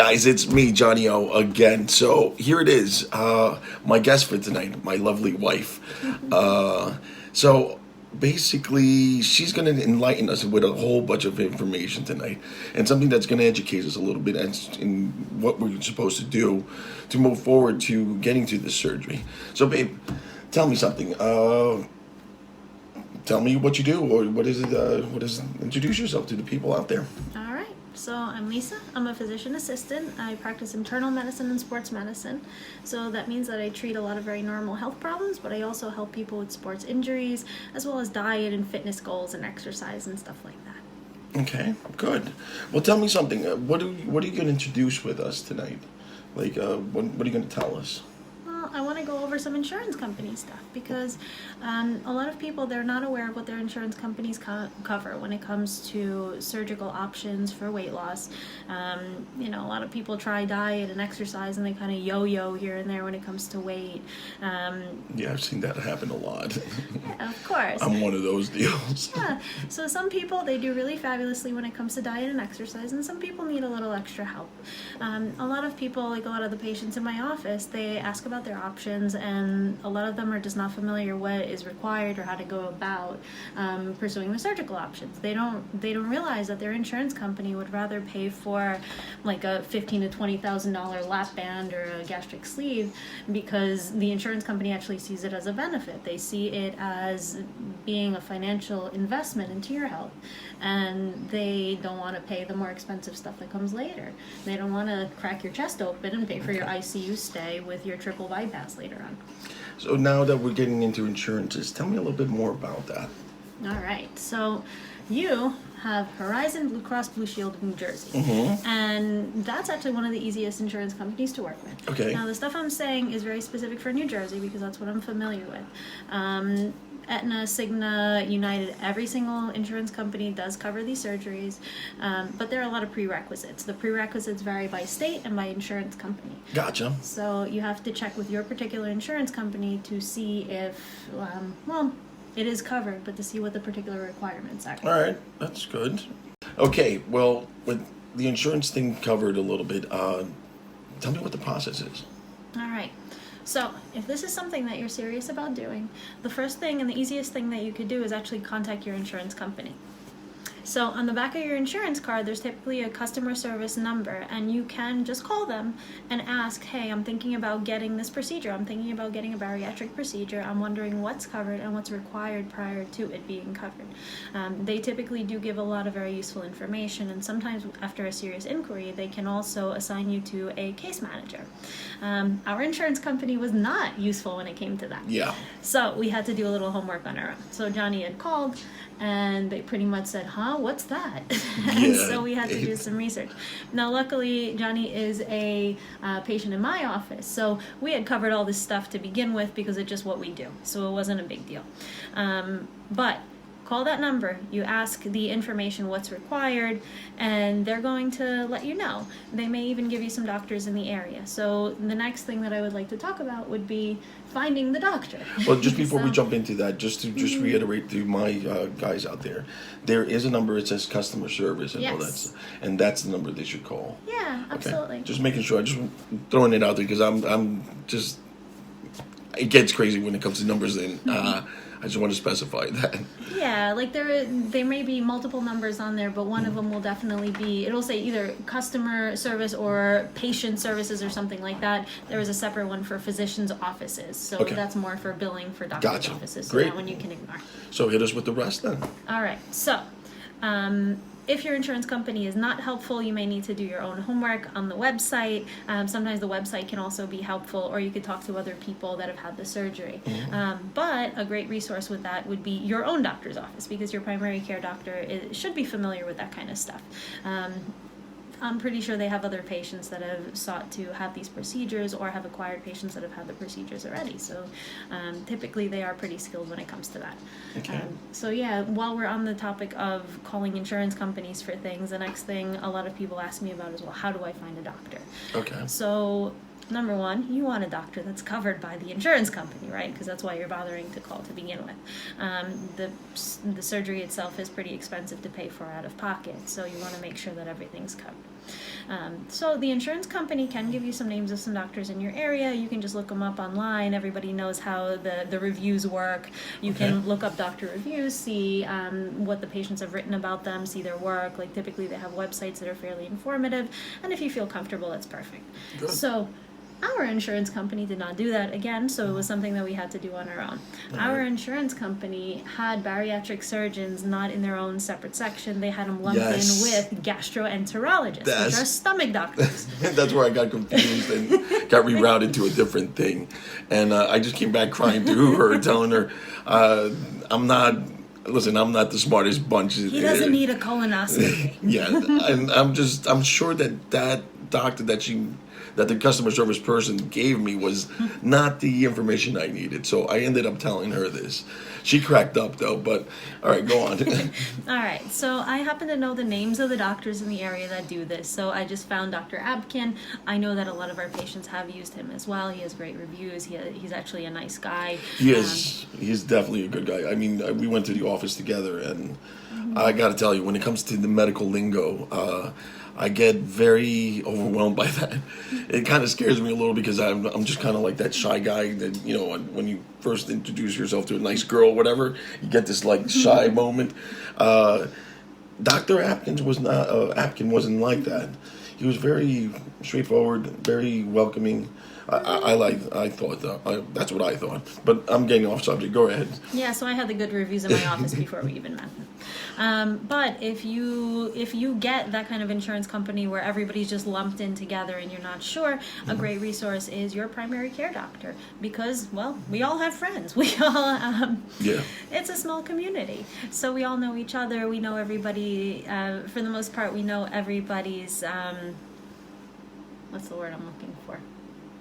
guys, it's me, Johnny O, again. So here it is, my guest for tonight, my lovely wife. So basically, she's going to enlighten us with a whole bunch of information tonight, and something that's going to educate us a little bit in what we're supposed to do to move forward to getting to this surgery. So, babe, tell me something. Tell me what you do, or what is it? Introduce yourself to the people out there. All right. So I'm Lisa. I'm a physician assistant. I practice internal medicine and sports medicine. So that means that I treat a lot of very normal health problems, but I also help people with sports injuries, as well as diet and fitness goals and exercise and stuff like that. Okay, good. Well, tell me something. What are you going to introduce with us tonight? Like, what are you going to tell us? Well, I want to go over some insurance company stuff because a lot of people, they're not aware of what their insurance companies cover when it comes to surgical options for weight loss. A lot of people try diet and exercise and they kind of yo-yo here and there when it comes to weight. Yeah, I've seen that happen a lot. Yeah, of course. I'm one of those deals. Yeah, so some people, they do really fabulously when it comes to diet and exercise, and some people need a little extra help. A lot of people, like a lot of the patients in my office, they ask about their options, and a lot of them are just not familiar what is required or how to go about pursuing the surgical options. They don't realize that their insurance company would rather pay for like a $15,000 to $20,000 lap band or a gastric sleeve because the insurance company actually sees it as a benefit. They see it as being a financial investment into your health, and they don't want to pay the more expensive stuff that comes later. They don't want to crack your chest open and pay for your ICU stay with your triple bypass later on. So now that we're getting into insurances, tell me a little bit more about that. All right, so you have Horizon Blue Cross Blue Shield of New Jersey, and that's actually one of the easiest insurance companies to work with. Okay. Now the stuff I'm saying is very specific for New Jersey because that's what I'm familiar with. Aetna, Cigna, United, every single insurance company does cover these surgeries, but there are a lot of prerequisites. The prerequisites vary by state and by insurance company. Gotcha. So you have to check with your particular insurance company to see if, it is covered, but to see what the particular requirements are. All right, that's good. Okay, well, with the insurance thing covered a little bit, tell me what the process is. All right. So if this is something that you're serious about doing, the first thing and the easiest thing that you could do is actually contact your insurance company. So on the back of your insurance card, there's typically a customer service number, and you can just call them and ask, hey, I'm thinking about getting this procedure. I'm thinking about getting a bariatric procedure. I'm wondering what's covered and what's required prior to it being covered. They typically do give a lot of very useful information, and sometimes after a serious inquiry, they can also assign you to a case manager. Our insurance company was not useful when it came to that. Yeah. So we had to do a little homework on our own. So Johnny had called, and they pretty much said, what's that? And so we had to do some research. Now, luckily, Johnny is a patient in my office, so we had covered all this stuff to begin with because it's just what we do, so it wasn't a big deal. But call that number, you ask the information, what's required, and they're going to let you know. They may even give you some doctors in the area. So the next thing that I would like to talk about would be finding the doctor. Well, just before we jump into that, just to reiterate to my guys out there is a number. It says customer service and all that, and that's the number they should call. Yeah, absolutely. Okay. Just making sure. Just throwing it out there because I'm just. It gets crazy when it comes to numbers, and I just want to specify that. Yeah, like there may be multiple numbers on there, but one of them will definitely be, it'll say either customer service or patient services or something like that. There is a separate one for physicians' offices, so that's more for billing for doctors' offices. So Great. that one you can ignore. So hit us with the rest then. All right, so if your insurance company is not helpful, you may need to do your own homework on the website. Sometimes the website can also be helpful, or you could talk to other people that have had the surgery. But a great resource with that would be your own doctor's office, because your primary care doctor should be familiar with that kind of stuff. I'm pretty sure they have other patients that have sought to have these procedures or have acquired patients that have had the procedures already. So typically they are pretty skilled when it comes to that. Okay. So yeah, while we're on the topic of calling insurance companies for things, the next thing a lot of people ask me about is, well, how do I find a doctor? Okay. So number one, you want a doctor that's covered by the insurance company, right? Because that's why you're bothering to call to begin with. The surgery itself is pretty expensive to pay for out of pocket, so you want to make sure that everything's covered. So the insurance company can give you some names of some doctors in your area. You can just look them up online. Everybody knows how the reviews work. You can look up doctor reviews, see what the patients have written about them, see their work. Like typically they have websites that are fairly informative, and if you feel comfortable, that's perfect. Good. So our insurance company did not do that again, so it was something that we had to do on our own. Our insurance company had bariatric surgeons not in their own separate section. They had them lumped in with gastroenterologists, which are stomach doctors. That's where I got confused and got rerouted to a different thing. And I just came back crying to her, telling her, I'm not the smartest bunch. He doesn't need a colonoscopy. Yeah, and I'm sure that doctor that the customer service person gave me was not the information I needed. So I ended up telling her this. She cracked up though, but all right, go on. All right, so I happen to know the names of the doctors in the area that do this. So I just found Dr. Abkin. I know that a lot of our patients have used him as well. He has great reviews. He's actually a nice guy. He is. He's definitely a good guy. I mean, we went to the office together, and I got to tell you, when it comes to the medical lingo, I get very overwhelmed by that. It kind of scares me a little because I'm just kind of like that shy guy that, you know, when you first introduce yourself to a nice girl or whatever, you get this like shy moment. Dr. Apkin wasn't like that. He was very straightforward, very welcoming. I thought that's what I thought. But I'm getting off subject. Go ahead. Yeah, so I had the good reviews in my office before we even met. But if you get that kind of insurance company where everybody's just lumped in together and you're not sure, a great resource is your primary care doctor, because, well, we all have friends. We all it's a small community, so we all know each other. We know everybody. For the most part, we know everybody's what's the word I'm looking for?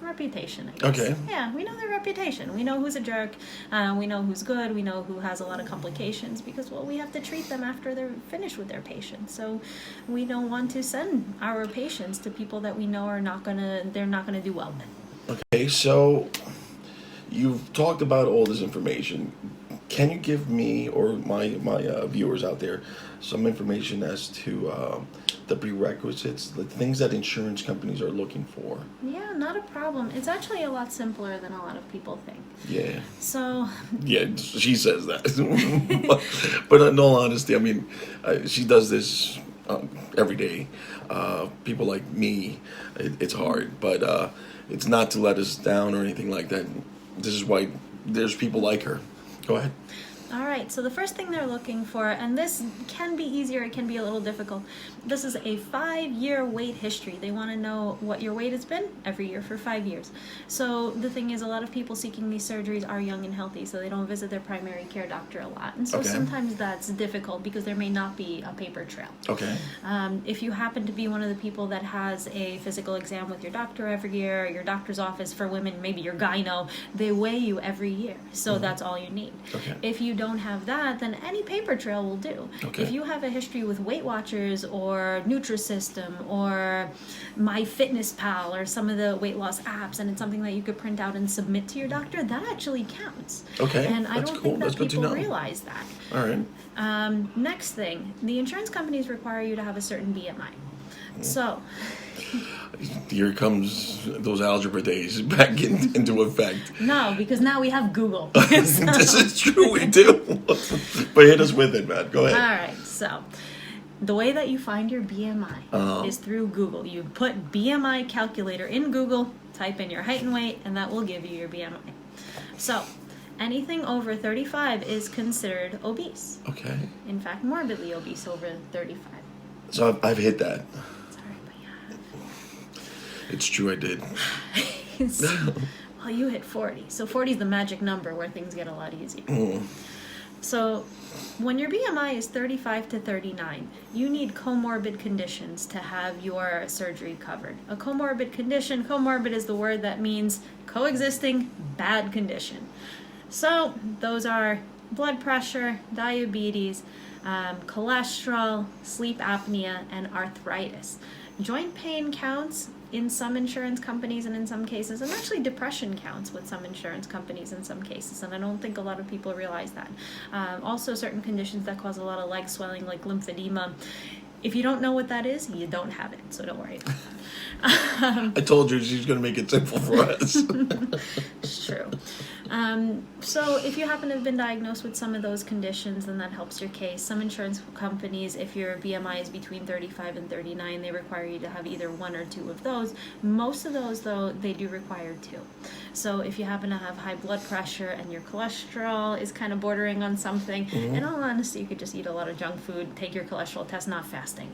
Reputation, I guess. Okay. Yeah, we know their reputation. We know who's a jerk. We know who's good. We know who has a lot of complications because, well, we have to treat them after they're finished with their patients. So we don't want to send our patients to people that we know they're not gonna do well with. Okay, so you've talked about all this information. Can you give me or my viewers out there some information as to the prerequisites, the things that insurance companies are looking for? Yeah, not a problem. It's actually a lot simpler than a lot of people think. Yeah. So. Yeah, she says that. but in all honesty, I mean, she does this every day. People like me, it's hard, but it's not to let us down or anything like that. This is why there's people like her. Go ahead. All right, so the first thing they're looking for, and this can be easier, it can be a little difficult. This is a 5-year weight history. They want to know what your weight has been every year for 5 years. So the thing is, a lot of people seeking these surgeries are young and healthy, so they don't visit their primary care doctor a lot. And so sometimes that's difficult because there may not be a paper trail. Okay. If you happen to be one of the people that has a physical exam with your doctor every year, your doctor's office for women, maybe your gyno, they weigh you every year. So that's all you need. Okay. If you don't have that, then any paper trail will do. Okay. If you have a history with Weight Watchers or Nutrisystem or MyFitnessPal or some of the weight loss apps, and it's something that you could print out and submit to your doctor, that actually counts. Okay, And I that's don't cool. think that That's good to people know. realize that. All right. Next thing, the insurance companies require you to have a certain BMI. So, Here comes those algebra days back into effect. no, because now we have Google. This is true, we do. But hit us with it, Matt. Go ahead. All right, so the way that you find your BMI is through Google. You put BMI calculator in Google, type in your height and weight, and that will give you your BMI. So anything over 35 is considered obese. Okay. In fact, morbidly obese over 35. So I've hit that. Sorry, but yeah. It's true, I did. Well, you hit 40. So 40 is the magic number where things get a lot easier. So when your BMI is 35 to 39, you need comorbid conditions to have your surgery covered. A comorbid condition, comorbid is the word that means coexisting bad condition. So those are blood pressure, diabetes, cholesterol, sleep apnea, and arthritis. Joint pain counts in some insurance companies and in some cases, and actually depression counts with some insurance companies in some cases, and I don't think a lot of people realize that. Also certain conditions that cause a lot of leg swelling like lymphedema. If you don't know what that is, you don't have it, so don't worry about that. I told you she's going to make it simple for us. It's true. So if you happen to have been diagnosed with some of those conditions, then that helps your case. Some insurance companies, if your BMI is between 35 and 39, they require you to have either one or two of those. Most of those, though, they do require two. So if you happen to have high blood pressure and your cholesterol is kind of bordering on something, in all honesty, you could just eat a lot of junk food, take your cholesterol test, not fasting.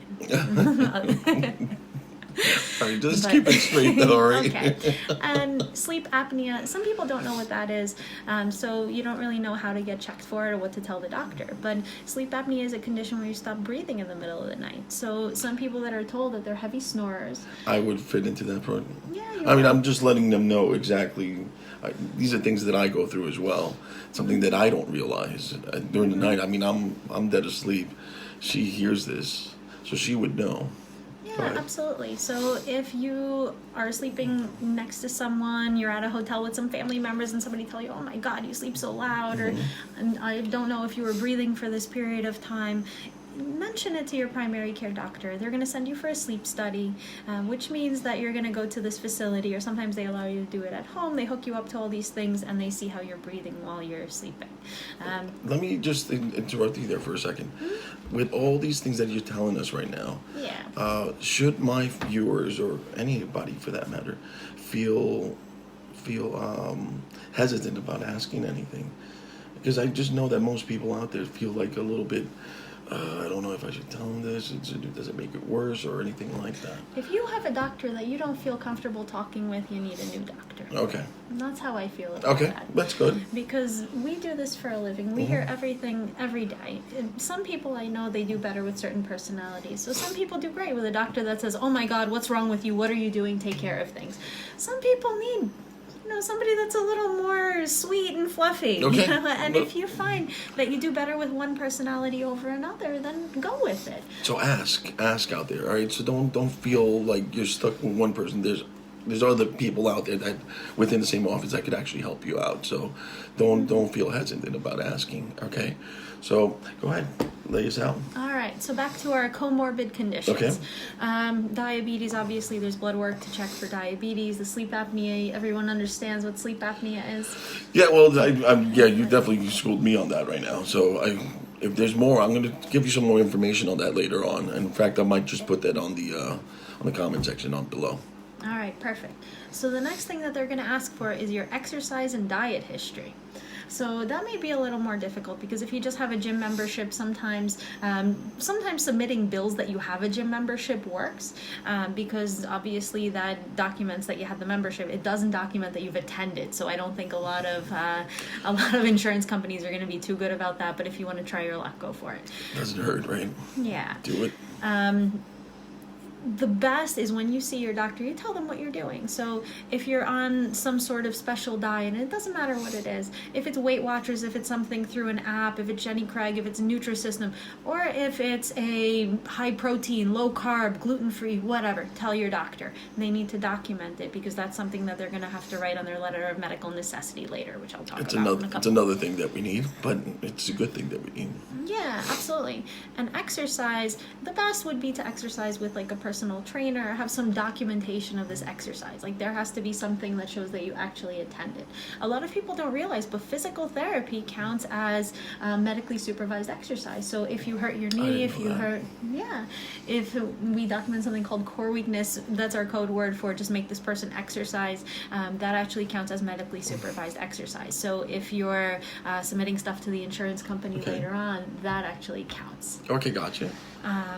All right, just keep it straight though, all right? Okay. And sleep apnea, some people don't know what that is, so you don't really know how to get checked for it or what to tell the doctor. But sleep apnea is a condition where you stop breathing in the middle of the night. So some people that are told that they're heavy snorers. I would fit into that program. Yeah, I'm just letting them know exactly. These are things that I go through as well. Something that I don't realize during the night. I'm dead asleep. She hears this, so she would know. Yeah, absolutely. So if you are sleeping next to someone, you're at a hotel with some family members and somebody tell you, oh my God, you sleep so loud, or I don't know if you were breathing for this period of time, mention it to your primary care doctor. They're going to send you for a sleep study, which means that you're going to go to this facility, or sometimes they allow you to do it at home. They hook you up to all these things and they see how you're breathing while you're sleeping. Let me just interrupt you there for a second. With all these things that you're telling us right now, should my viewers, or anybody for that matter, feel hesitant about asking anything? Because I just know that most people out there feel like a little bit, I don't know if I should tell them this. Does it make it worse or anything like that? If you have a doctor that you don't feel comfortable talking with, you need a new doctor. Okay. And that's how I feel about that. That's good. Because we do this for a living. We hear everything every day. And some people I know, they do better with certain personalities. So some people do great with a doctor that says, oh my God, what's wrong with you? What are you doing? Take care of things. Some people need somebody that's a little more sweet and fluffy. Okay. And if you find that you do better with one personality over another, then go with it. So ask out there, all right? So don't feel like you're stuck with one person. There's other people out there that within the same office that could actually help you out. So don't feel hesitant about asking, okay? So go ahead, lay us out. All right, so back to our comorbid conditions. Okay. Diabetes, obviously, there's blood work to check for diabetes. The sleep apnea, everyone understands what sleep apnea is. Yeah, well, you definitely schooled me on that right now. So if there's more, I'm going to give you some more information on that later on. And in fact, I might just put that on the comment section on below. All right, perfect. So the next thing that they're going to ask for is your exercise and diet history. So that may be a little more difficult because if you just have a gym membership, sometimes submitting bills that you have a gym membership works because obviously that documents that you have the membership. It doesn't document that you've attended. So I don't think a lot of insurance companies are going to be too good about that. But if you want to try your luck, go for it. Doesn't hurt, right? Yeah. Do it. The best is when you see your doctor, you tell them what you're doing. So if you're on some sort of special diet, and it doesn't matter what it is, if it's Weight Watchers, if it's something through an app, if it's Jenny Craig, if it's Nutrisystem, or if it's a high protein, low carb, gluten-free, whatever, tell your doctor. They need to document it because that's something that they're going to have to write on their letter of medical necessity later, which I'll talk about in a couple. It's another thing that we need, but it's a good thing that we need. Yeah, absolutely. And exercise, the best would be to exercise with like a personal trainer, have some documentation of this exercise. Like there has to be something that shows that you actually attended. A lot of people don't realize, but physical therapy counts as medically supervised exercise. So if you hurt your knee, if we document something called core weakness, that's our code word for just make this person exercise, that actually counts as medically supervised exercise. So if you're submitting stuff to the insurance company later on, that actually counts. Okay, gotcha.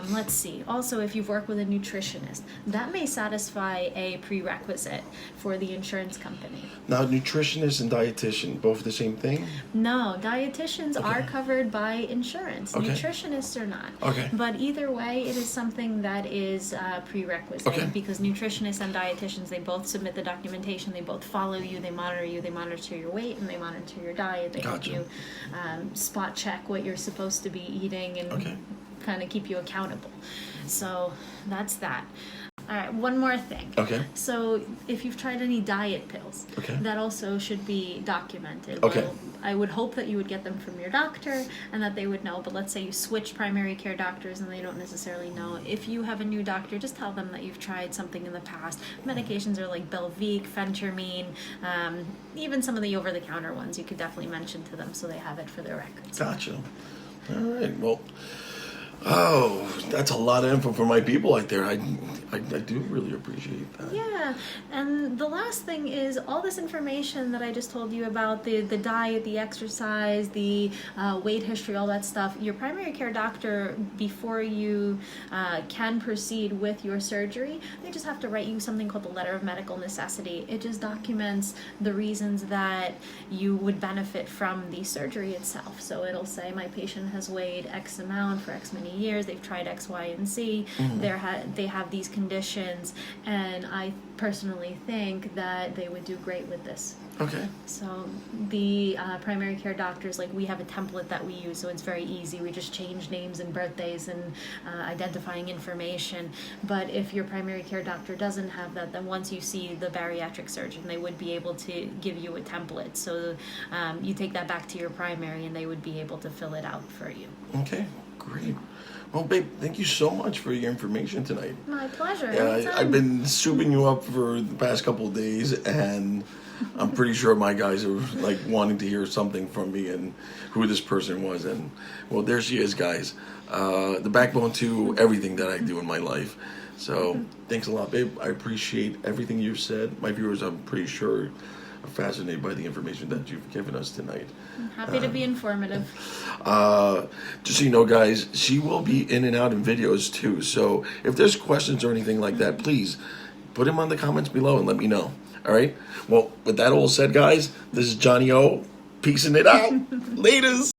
Let's see. Also, if you've worked with a nutritionist, that may satisfy a prerequisite for the insurance company. Now, nutritionist and dietitian, both the same thing? No, dietitians are covered by insurance. Nutritionists are not. Okay. But either way, it is something that is prerequisite because nutritionists and dietitians, they both submit the documentation, they both follow you, they monitor your weight, and they monitor your diet. They help you spot check what you're supposed to be eating and kind of keep you accountable. So that's that. All right, one more thing. Okay. So if you've tried any diet pills, Okay. that also should be documented. Okay. Well, I would hope that you would get them from your doctor and that they would know, but let's say you switch primary care doctors and they don't necessarily know. If you have a new doctor, just tell them that you've tried something in the past. Medications are like Belviq, Phentermine, even some of the over-the-counter ones, you could definitely mention to them so they have it for their records. Gotcha. All right. Well, oh, that's a lot of info for my people out there. I do really appreciate that. Yeah, and the last thing is all this information that I just told you about, the diet, the exercise, the weight history, all that stuff, your primary care doctor, before you can proceed with your surgery, they just have to write you something called the letter of medical necessity. It just documents the reasons that you would benefit from the surgery itself. So it'll say my patient has weighed X amount for X many years, they've tried X, Y, and Z, they have these conditions, and I personally think that they would do great with this. Okay. So the primary care doctors, like, we have a template that we use, so it's very easy. We just change names and birthdays and identifying information. But if your primary care doctor doesn't have that, then once you see the bariatric surgeon, they would be able to give you a template. So you take that back to your primary and they would be able to fill it out for you. Okay, great. Well, babe, thank you so much for your information tonight. My pleasure. Yeah, I've been souping you up for the past couple of days, and I'm pretty sure my guys are like wanting to hear something from me and who this person was. And well, there she is, guys. The backbone to everything that I do in my life. So thanks a lot, babe. I appreciate everything you've said. My viewers, I'm pretty sure, are fascinated by the information that you've given us tonight. I'm happy to be informative. Just so you know, guys, she will be in and out in videos too. So if there's questions or anything like that, please put them on the comments below and let me know. All right? Well, with that all said, guys, this is Johnny O. Peacing it out. Laters.